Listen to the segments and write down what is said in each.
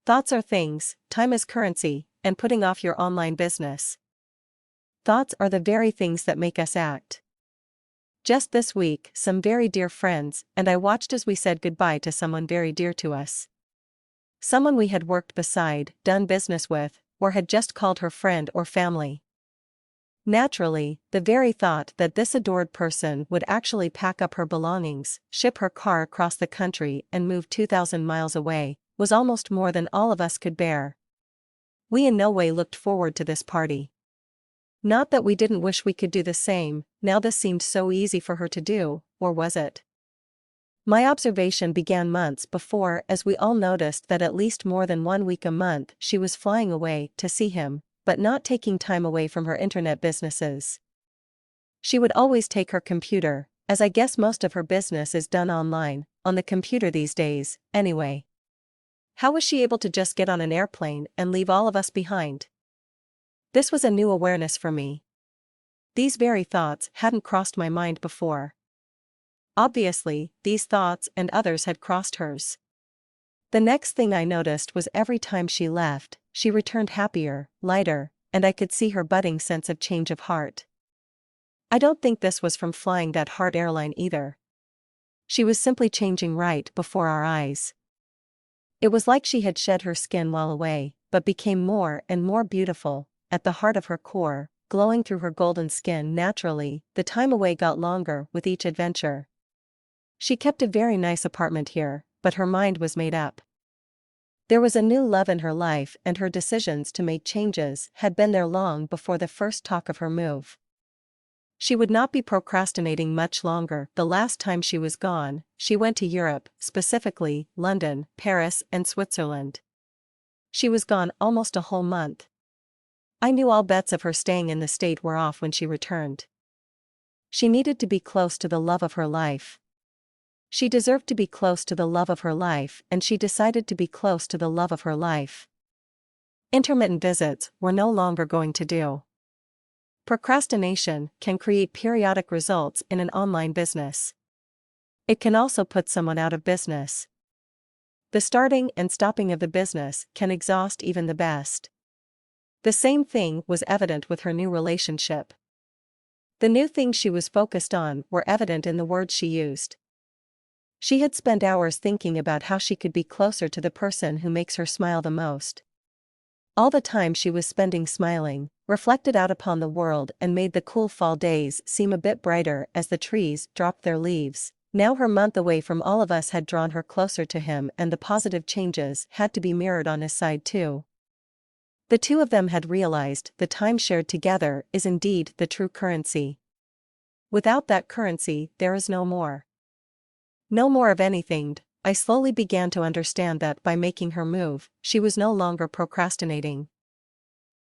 Thoughts are things, time is currency, and putting off your online business. Thoughts are the very things that make us act. Just this week, some very dear friends and I watched as we said goodbye to someone very dear to us. Someone we had worked beside, done business with, or had just called her friend or family. Naturally, the very thought that this adored person would actually pack up her belongings, ship her car across the country and move 2,000 miles away, was almost more than all of us could bear. We in no way looked forward to this party. Not that we didn't wish we could do the same, now this seemed so easy for her to do, or was it? My observation began months before as we all noticed that at least more than 1 week a month she was flying away to see him, but not taking time away from her internet businesses. She would always take her computer, as I guess most of her business is done online, on the computer these days, anyway. How was she able to just get on an airplane and leave all of us behind? This was a new awareness for me. These very thoughts hadn't crossed my mind before. Obviously, these thoughts and others had crossed hers. The next thing I noticed was every time she left, she returned happier, lighter, and I could see her budding sense of change of heart. I don't think this was from flying that Heart airline either. She was simply changing right before our eyes. It was like she had shed her skin while away, but became more and more beautiful, at the heart of her core, glowing through her golden skin naturally. The time away got longer with each adventure. She kept a very nice apartment here, but her mind was made up. There was a new love in her life and her decisions to make changes had been there long before the first talk of her move. She would not be procrastinating much longer. The last time she was gone, she went to Europe, specifically London, Paris and Switzerland. She was gone almost a whole month. I knew all bets of her staying in the state were off when she returned. She needed to be close to the love of her life. She deserved to be close to the love of her life, and she decided to be close to the love of her life. Intermittent visits were no longer going to do. Procrastination can create periodic results in an online business. It can also put someone out of business. The starting and stopping of the business can exhaust even the best. The same thing was evident with her new relationship. The new things she was focused on were evident in the words she used. She had spent hours thinking about how she could be closer to the person who makes her smile the most. All the time she was spending smiling, reflected out upon the world and made the cool fall days seem a bit brighter as the trees dropped their leaves. Now her month away from all of us had drawn her closer to him, and the positive changes had to be mirrored on his side too. The two of them had realized the time shared together is indeed the true currency. Without that currency, there is no more. No more of anything. I slowly began to understand that by making her move, she was no longer procrastinating.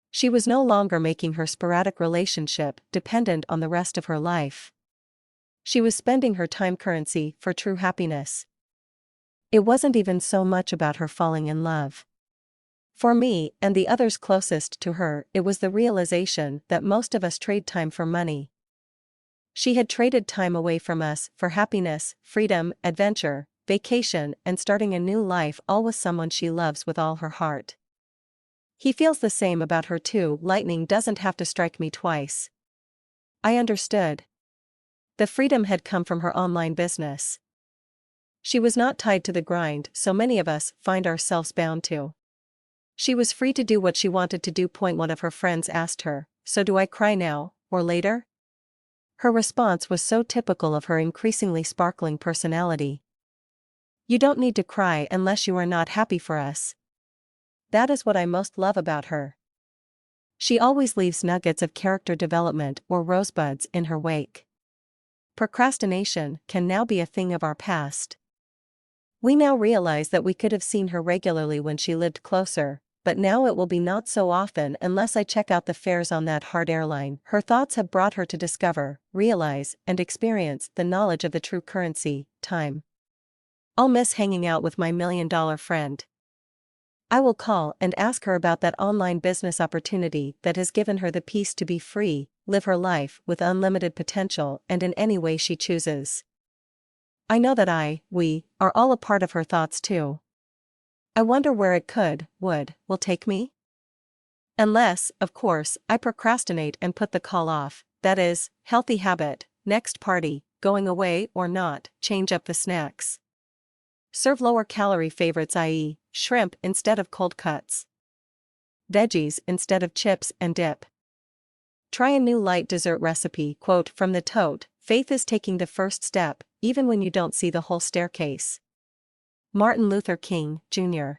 She was no longer making her sporadic relationship dependent on the rest of her life. She was spending her time currency for true happiness. It wasn't even so much about her falling in love. For me and the others closest to her, it was the realization that most of us trade time for money. She had traded time away from us for happiness, freedom, adventure, vacation, and starting a new life, all with someone she loves with all her heart. He feels the same about her too. Lightning doesn't have to strike me twice. I understood. The freedom had come from her online business. She was not tied to the grind so many of us find ourselves bound to. She was free to do what she wanted to do. One of her friends asked her, "So do I cry now, or later?" Her response was so typical of her increasingly sparkling personality. "You don't need to cry unless you are not happy for us." That is what I most love about her. She always leaves nuggets of character development or rosebuds in her wake. Procrastination can now be a thing of our past. We now realize that we could have seen her regularly when she lived closer, but now it will be not so often unless I check out the fares on that Heart airline. Her thoughts have brought her to discover, realize, and experience the knowledge of the true currency, time. I'll miss hanging out with my $1,000,000 friend. I will call and ask her about that online business opportunity that has given her the peace to be free, live her life with unlimited potential and in any way she chooses. I know that we are all a part of her thoughts too. I wonder where it will take me? Unless, of course, I procrastinate and put the call off, that is, healthy habit, next party, going away or not, change up the snacks. Serve lower calorie favorites, i.e., shrimp instead of cold cuts. Veggies instead of chips and dip. Try a new light dessert recipe. Quote from the Tote, faith is taking the first step, even when you don't see the whole staircase. Martin Luther King, Jr.